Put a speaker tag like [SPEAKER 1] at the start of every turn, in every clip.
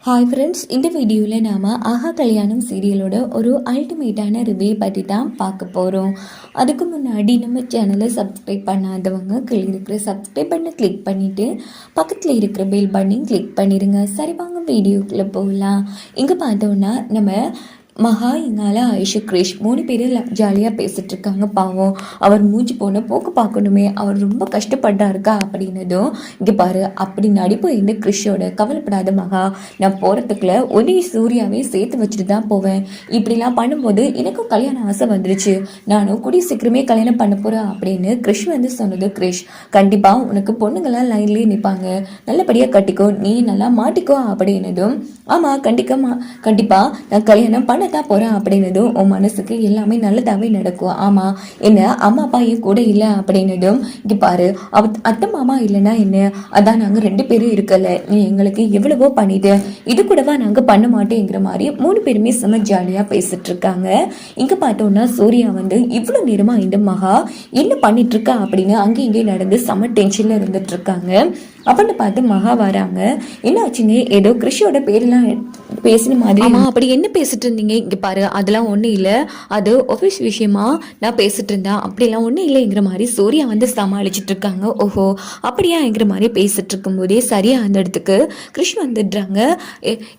[SPEAKER 1] Hi friends, இந்த வீடியோவில் நாம் ஆஹா கல்யாணம் சீரியலோட ஒரு அல்டிமேட்டான ரிவ்யூ பற்றி தான் பார்க்க போகிறோம். அதுக்கு முன்னாடி நம்ம சேனலை சப்ஸ்கிரைப் பண்ணாதவங்க கீழே இருக்கிற சப்ஸ்கிரைப் பண்ண கிளிக் பண்ணிவிட்டு பக்கத்தில் இருக்கிற பெல் பட்டனையும் கிளிக் பண்ணிடுங்க. சரி, வாங்க வீடியோக்குள்ளே போகலாம். இங்கே பார்த்தோன்னா நம்ம மகா, இங்கால ஐஷு, கிரிஷ் 3 பேரும் ஜாலியாக பேசிகிட்டு இருக்காங்க. பாவம், அவர் மூஞ்சி போன போக்கு பார்க்கணுமே, அவர் ரொம்ப கஷ்டப்பட்டாருக்கா அப்படின்னதும், இங்கே பாரு அப்படி நடிப்பு இந்த கிரிஷோட, கவலைப்படாத மகா, நான் போகிறதுக்குள்ள ஒரே சூர்யாவே சேர்த்து வச்சுட்டு தான் போவேன். இப்படிலாம் பண்ணும்போது எனக்கும் கல்யாண ஆசை வந்துருச்சு, நானும் கூடிய சீக்கிரமே கல்யாணம் பண்ண போகிறேன் அப்படின்னு கிரிஷ் வந்து சொன்னது. கிரிஷ், கண்டிப்பாக உனக்கு பொண்ணுங்களாம் லைன்லேயே நிற்பாங்க, நல்லபடியாக கட்டிக்கோ, நீ நல்லா மாட்டிக்கோ அப்படின்னதும், ஆமாம் கண்டிப்பாக நான் கல்யாணம் பண்ண தான் போகிறேன் அப்படின்னதும், உன் மனசுக்கு எல்லாமே நல்லதாகவே நடக்கும். ஆமாம், என்ன அம்மா அப்பா என் கூட இல்லை அப்படின்னதும், இங்கே பாரு அத்தை மாமா இல்லைன்னா என்ன, அதான் நாங்கள் 2 பேரும் இருக்கல, நீ எங்களுக்கு எவ்வளவோ பண்ணிட்டு இது கூடவா நாங்கள் பண்ண மாட்டேங்கிற மாதிரி 3 பேருமே செம்ம ஜாலியாக பேசிட்டு இருக்காங்க. இங்கே பார்த்தோன்னா சூர்யா வந்து இவ்வளோ நேரமாக இந்த மகா என்ன பண்ணிட்டு இருக்கா அப்படின்னு அங்கேயும் இங்கேயும் நடந்து செம்ம டென்ஷனில் இருந்துட்டு இருக்காங்க. அப்படின்னு பார்த்து மகா வராங்க. என்ன ஆச்சுங்க, ஏதோ கிருஷியோட பேரெல்லாம் பேசின மாதிரி. அப்படி என்ன பேசிட்டு இருந்தீங்க? இங்கே பாரு, அதெல்லாம் ஒன்றும் இல்லை, அது ஆஃபீஸ் விஷயமா நான் பேசிட்டு இருந்தேன், அப்படிலாம் ஒன்றும் இல்லைங்கிற மாதிரி சூர்யா வந்து சமாளிச்சுட்டு இருக்காங்க. ஓஹோ அப்படியாங்கிற மாதிரி பேசிட்டு இருக்கும்போதே சரியா அந்த இடத்துக்கு கிருஷ் வந்துடுறாங்க.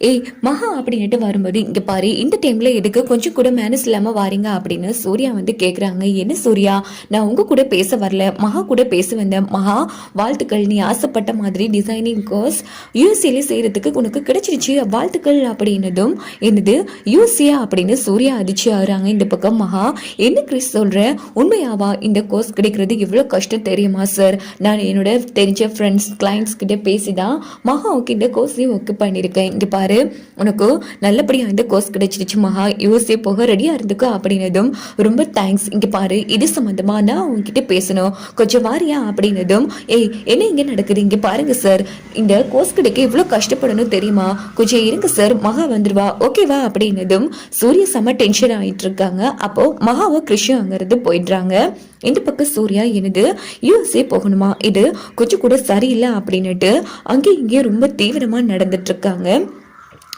[SPEAKER 1] ஏய் மகா அப்படின்ட்டு வரும்போது, இங்கே பாரு இந்த டைம்ல எதுக்கு கொஞ்சம் கூட மேனஸ் இல்லாமல் வாரீங்க அப்படின்னு சூர்யா வந்து கேட்குறாங்க. என்ன சூர்யா, நான் உங்க கூட பேச வரல, மகா கூட பேச வந்தேன். மகா வாழ்த்துக்கள், நீ ஆசைப்பட்ட மாதிரி டிசைனிங் கோர்ஸ் யூஎஸ்ஏல செய்யறதுக்கு உனக்கு கிடைச்சிருச்சு, வாழ்த்துக்கள் அப்படின்னதும், என்னது யூஎஸ்ஏ அப்படின்னு சூர்யா அதிர்ச்சி ஆகுறாங்க. இந்த பக்கம் மகா, என்ன கிறிஸ் சொல்ற, உண்மையாவா? இந்த கோர்ஸ் கிடைக்கிறது எவ்வளோ கஷ்டம் தெரியுமா சார்? நான் என்னோட தெரிஞ்ச ஃப்ரெண்ட்ஸ் கிளைண்ட்ஸ் கிட்ட பேசிதான் மகாவுக்கு இந்த கோர்ஸையும் ஒர்க் பண்ணியிருக்கேன். இங்கே பாரு, உனக்கு நல்லபடியாக இந்த கோர்ஸ் கிடைச்சிருச்சு மகா, யூஎஸ்ஏ போக ரெடியாக இருந்துக்கோ அப்படின்னதும், ரொம்ப தேங்க்ஸ். இங்கே பாரு, இது சம்மந்தமாக நான் உங்ககிட்ட பேசணும், கொஞ்சம் வாரியா அப்படின்னதும், ஏய் என்ன இங்கே நடக்குது, இங்கே பாருங்க சார், இந்த கோர்ஸ் கிடைக்க இவ்வளோ கஷ்டப்படணும் தெரியுமா, கொஞ்சம் இருங்க சார், மகா வந்துருவா, ஓகேவா அப்படின்னதும் சூர்யா செம்ம டென்ஷன் ஆகிட்டு இருக்காங்க. அப்போ மகாவும் கிருஷ்யும் அங்கிருந்து போயிடுறாங்க. இந்த பக்கம் சூர்யா, என்னது யூஎஸ்ஏ போகணுமா, இது கொஞ்சம் கூட சரியில்லை அப்படின்னுட்டு அங்கேயும் இங்கேயும் ரொம்ப தீவிரமா நடந்துட்டு இருக்காங்க.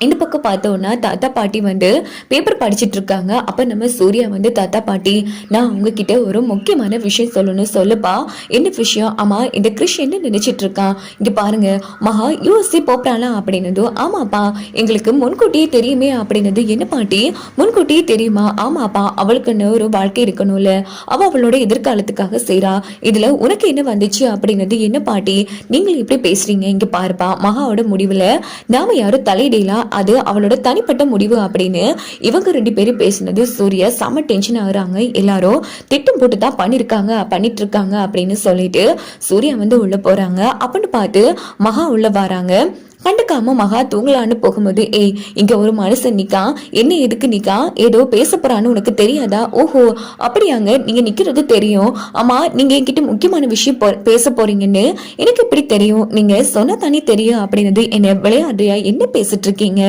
[SPEAKER 1] இந்த பக்கம் பார்த்தோன்னா தாத்தா பாட்டி வந்து பேப்பர் படிச்சுட்டு இருக்காங்க. அப்போ நம்ம சூர்யா வந்து, தாத்தா பாட்டி, நான் உங்ககிட்ட ஒரு முக்கியமான விஷயம் சொல்லணும், சொல்லுப்பா. என்ன விஷயம்? ஆமா, இந்த கிருஷ் என்ன நினைச்சிட்டு இருக்கான், இங்க பாருங்க மகா யூஎஸ்ஏ போறாளா அப்படின்னதும், ஆமாப்பா எங்களுக்கு முன்கூட்டியே தெரியுமே அப்படின்னது. என்ன பாட்டி முன்கூட்டியே தெரியுமா? ஆமாப்பா, அவளுக்குன்னு ஒரு வாழ்க்கை இருக்கணும்ல, அவளோட எதிர்காலத்துக்காக செய்றா, இதுல உனக்கு என்ன வந்துச்சு அப்படின்னது. என்ன பாட்டி நீங்கள் இப்படி பேசுறீங்க, இங்க பாருப்பா, மகாவோட முடிவுல நாம யாரும் தலையிடலாம், அது அவளோட தனிப்பட்ட முடிவு அப்படின்னு இவங்க 2 பேரும் பேசினது சூர்யா செம டென்ஷன் ஆகுறாங்க. எல்லாரும் திட்டம் போட்டு தான் பண்ணிட்டு இருக்காங்க அப்படின்னு சொல்லிட்டு சூர்யா வந்து உள்ள போறாங்க. அப்படின்னு பார்த்து மகா உள்ள வராங்க. கண்டுக்காம மகா தூங்கலான்னு போகும்போது, ஏய் இங்க ஒரு மனுஷன் நிக்கா, என்ன எதுக்கு நிக்கா, ஏதோ பேச போறான்னு உனக்கு தெரியாதா? ஓஹோ அப்படியாங்க, நீங்க நிக்கிறது தெரியும், ஆமா நீங்க என்கிட்ட முக்கியமான விஷயம் பேச போறீங்கன்னு எனக்கு எப்படி தெரியும், நீங்க சொன்ன தானே தெரியும் அப்படின்னது. என்ன விளையாடுறியா, என்ன பேசிட்டு இருக்கீங்க,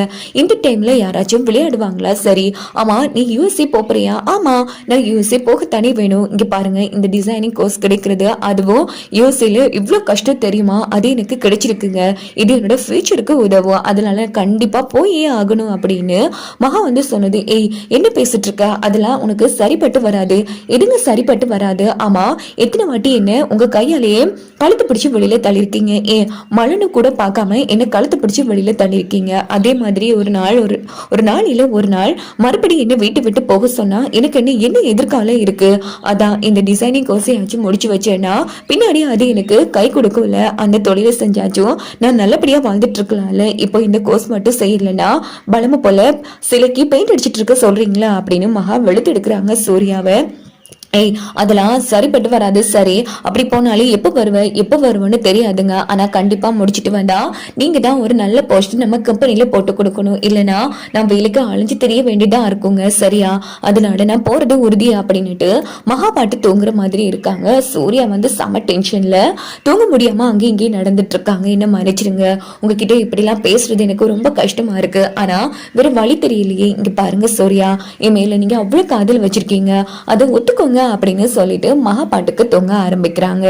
[SPEAKER 1] இந்த டைம்ல யாராச்சும் விளையாடுவாங்களா? சரி, ஆமா நீ யூஎஸ்ஏ போறியா? ஆமா நான் யூஎஸ்ஏ போகத்தானே வேணும். இங்க பாருங்க, இந்த டிசைனிங் கோர்ஸ் கிடைக்கிறது, அதுவும் யூஎஸ்ஏல இவ்வளவு கஷ்டம் தெரியுமா, அது எனக்கு கிடைச்சிருக்குங்க, இது என்னோட ஃபியூச்சருக்கு உதவும், அதனால கண்டிப்பா போயே ஆகணும் அப்படின்னு மகா வந்து சொன்னது. ஏய் என்ன பேசிட்டு இருக்க, அதெல்லாம் உனக்கு சரிப்பட்டு வராது, எதுங்க சரிப்பட்டு வராது? ஆமா எத்தனை வாட்டி என்ன உங்க கையாலேயே கழுத்து பிடிச்சு வெளியில தள்ளிருக்கீங்க, ஏன் மலனு கூட பார்க்காம என்ன கழுத்து பிடிச்சு வெளியில தள்ளிருக்கீங்க. அதே மாதிரி ஒரு நாள் இல்ல ஒரு நாள் மறுபடியும் என்ன வீட்டு விட்டு போக சொன்னா எனக்கு என்ன எதிர்காலம் இருக்கு, அதான் இந்த டிசைனிங் கோர்ஸையாச்சும் முடிச்சு வச்சேன்னா பின்னாடி அது எனக்கு கை கொடுக்கல, அந்த தொழிலை செஞ்சாச்சும் நான் நல்லபடியா வாழ்ந்துட்டு இருக்கலாம்ல, இப்போ இந்த கோர்ஸ் மட்டும் செய்யலன்னா பலம போல சிலைக்கு பெயிண்ட் அடிச்சிட்டு இருக்க சொல்றீங்களா அப்படின்னு மகா வெளுத்து எடுக்கிறாங்க சூர்யாவை. ஏய் அதெல்லாம் சரிப்பட்டு வராது. சரி, அப்படி போனாலும் எப்போ வருவேன்னு தெரியாதுங்க, ஆனா கண்டிப்பா முடிச்சுட்டு வந்தா நீங்க தான் ஒரு நல்ல போஸ்ட் நம்ம கம்பெனில போட்டு கொடுக்கணும், இல்லைன்னா நான் வேலைக்கு அழிஞ்சு தெரிய வேண்டியதா இருக்குங்க, சரியா? அதனால நான் போறது உறுதி அப்படின்னுட்டு மகா பாட்டு தூங்குற மாதிரி இருக்காங்க. சூர்யா வந்து செம டென்ஷன்ல தூங்க முடியாம அங்கேயும் இங்கேயும் நடந்துட்டு இருக்காங்க. என்ன மன்னிச்சிருங்க, உங்ககிட்ட இப்படிலாம் பேசுறது எனக்கு ரொம்ப கஷ்டமா இருக்கு, ஆனா வேற வழி தெரியலையே. இங்க பாருங்க சூர்யா, என் மேல நீங்க அவ்வளவு காதல் வச்சிருக்கீங்க, அதை ஒத்துக்கோங்க அப்படின்னு சொல்லிட்டு மகா பாட்டுக்கு தொங்க ஆரம்பிக்கிறாங்க.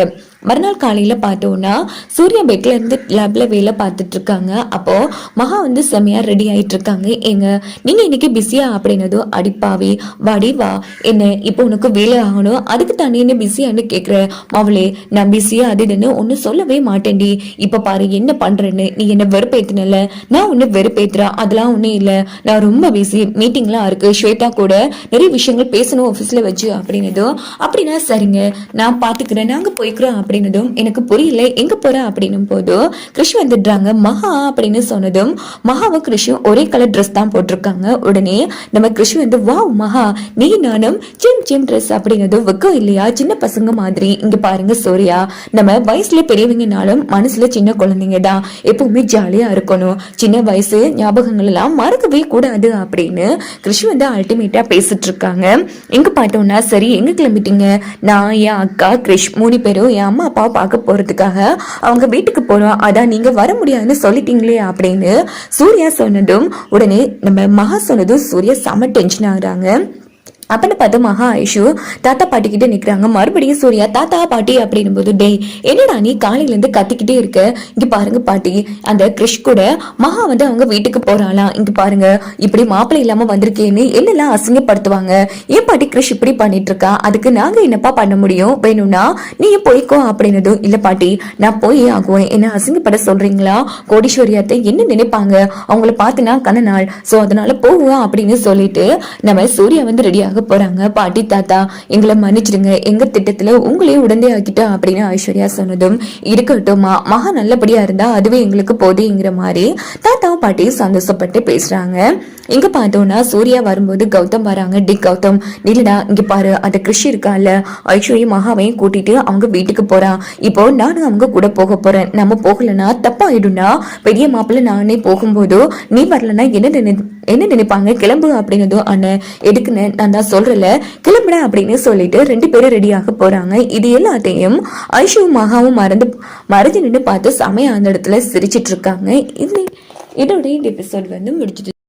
[SPEAKER 1] மறுநாள் காலையில பார்த்தோம்னா சூர்யா பெட்ல இருந்து லேப்ல வேலை பார்த்துட்டு இருக்காங்க. அப்போ மகா வந்து செமையா ரெடி ஆயிட்டு இருக்காங்க. ஏங்க நீங்க இன்னைக்கு பிஸியா அப்படின்னதும், அடிப்பாவி வாடி வா, என்ன இப்போ உனக்கு வேலை ஆகணும், அதுக்கு தானே என்ன பிஸியான்னு கேக்குற. அவளே நான் பிஸியா அது இதுன்னு ஒன்னும் சொல்லவே மாட்டேன்டி. இப்ப பாரு என்ன பண்றேன்னு. நீ என்ன வெறுப்பேத்தினல, நான் ஒன்னு வெறுப்பேத்துறா அதெல்லாம் ஒன்னும் இல்ல. நான் ரொம்ப பிஸி, மீட்டிங்லாம் இருக்கு, ஸ்வேதா கூட நிறைய விஷயங்கள் பேசணும் ஆஃபீஸ்ல வச்சு அப்படின்னதும், அப்படின்னா சரிங்க நான் பாத்துக்கிறேன், நாங்க போய்க்கிறோம் அப்படின்னதும், எனக்கு புரியல எங்க போற அப்படின்னும் போது கிருஷ் வந்துடுறாங்க. மகா அப்படின்னு சொன்னதும், மகாவும் கிருஷும் ஒரே கலர் ட்ரெஸ் தான் போட்டிருக்காங்க. உடனே நம்ம கிருஷ் வந்து வாவ் மகா நீ நானும் ஜிம் ஜிம் ட்ரெஸ் அப்படின்னதும், வெக்கம் இல்லையா சின்ன பசங்க மாதிரி. இங்க பாருங்க சூர்யா, நம்ம வயசுல பெரியவங்கனாலும் மனசுல சின்ன குழந்தைங்க தான், எப்பவுமே ஜாலியா இருக்கணும், சின்ன வயசு ஞாபகங்கள் எல்லாம் மறக்கவே கூடாது அப்படின்னு கிருஷ் வந்து அல்டிமேட்டா பேசிட்டு இருக்காங்க. எங்க பார்த்தோம்னா சரி எங்க கிளம்பிட்டீங்க, நான் என் அக்கா கிருஷ் 3 பேரும் என் அம்மா அப்பாவை பார்க்க போறதுக்காக அவங்க வீட்டுக்கு போறோம், அதான் நீங்க வர முடியாதுன்னு சொல்லிட்டீங்களே அப்படின்னு சூர்யா சொன்னதும், உடனே நம்ம மகா சொன்னதும் சூர்யா செம டென்ஷன் ஆகுறாங்க. அப்படின்னு பார்த்து மகா ஐஷு தாத்தா பாட்டி கிட்ட நிக்கிறாங்க. மறுபடியும் சூர்யா தாத்தா பாட்டி அப்படின்னும் போது, டேய் என்னடா நீ காலையில இருந்து கத்திக்கிட்டே இருக்க, இங்க பாருங்க பாட்டி அந்த கிருஷ் கூட மகா வந்து அவங்க வீட்டுக்கு போறாளாம், இங்க பாருங்க இப்படி மாப்பிள்ளை இல்லாம வந்திருக்கேன்னு என்னெல்லாம் அசிங்கப்படுத்துவாங்க, ஏன் பாட்டி கிருஷ் இப்படி பண்ணிட்டு இருக்கா, அதுக்கு நாங்க என்னப்பா பண்ண முடியும், வேணும்னா நீ போய்க்கோ அப்படின்னதும், இல்ல பாட்டி நான் போய் ஆகுவேன், என்ன அசிங்கப்பட சொல்றீங்களா, கோடீஸ்வரியாத்தை என்ன நினைப்பாங்க, அவங்கள பார்த்துனா கண்ண நாள், சோ அதனால போவோம் அப்படின்னு சொல்லிட்டு நம்ம சூர்யா வந்து ரெடியாக போறாங்க. பாட்டி தாத்தா எங்களை மன்னிச்சிடுங்க, எங்க திட்டத்துல உங்களையும் உடனே ஆக்கிட்டோம் அப்படின்னு ஐஸ்வர்யா சொன்னதும், இருக்கட்டும்மா மகா நல்லபடியா இருந்தா அதுவே எங்களுக்கு போதுங்கிற மாதிரி தாத்தாவும் பாட்டியும் சந்தோஷப்பட்டு பேசுறாங்க. இங்க பார்த்தோம்னா சூர்யா வரும்போது கௌதம் வராங்க. டி கௌதம் நிலடா இங்க பாரு, அந்த கிருஷி இருக்கான்ல ஐஸ்வர்யா மகாவையும் கூட்டிட்டு அவங்க வீட்டுக்கு போறான், இப்போ நானும் அவங்க கூட போக போறேன், நம்ம போகலன்னா தப்பாயிடும்னா, பெரிய மாப்பிள்ள நானே போகும்போது நீ வரலன்னா என்ன நினைப்பாங்க, கிளம்பு அப்படின்னதும், அண்ணன் எதுக்குன்னு நான் தான் சொல்றல கிளம்புட அப்படின்னு சொல்லிட்டு 2 பேரும் ரெடியாக போறாங்க. இது எல்லாத்தையும் ஐஷுவும் மகாவும் மறைஞ்சு நின்று பார்த்து சமயம் அந்த இடத்துல சிரிச்சிட்டு இருக்காங்க. இதோட இந்த எபிசோட் வந்து முடிச்சிட்டு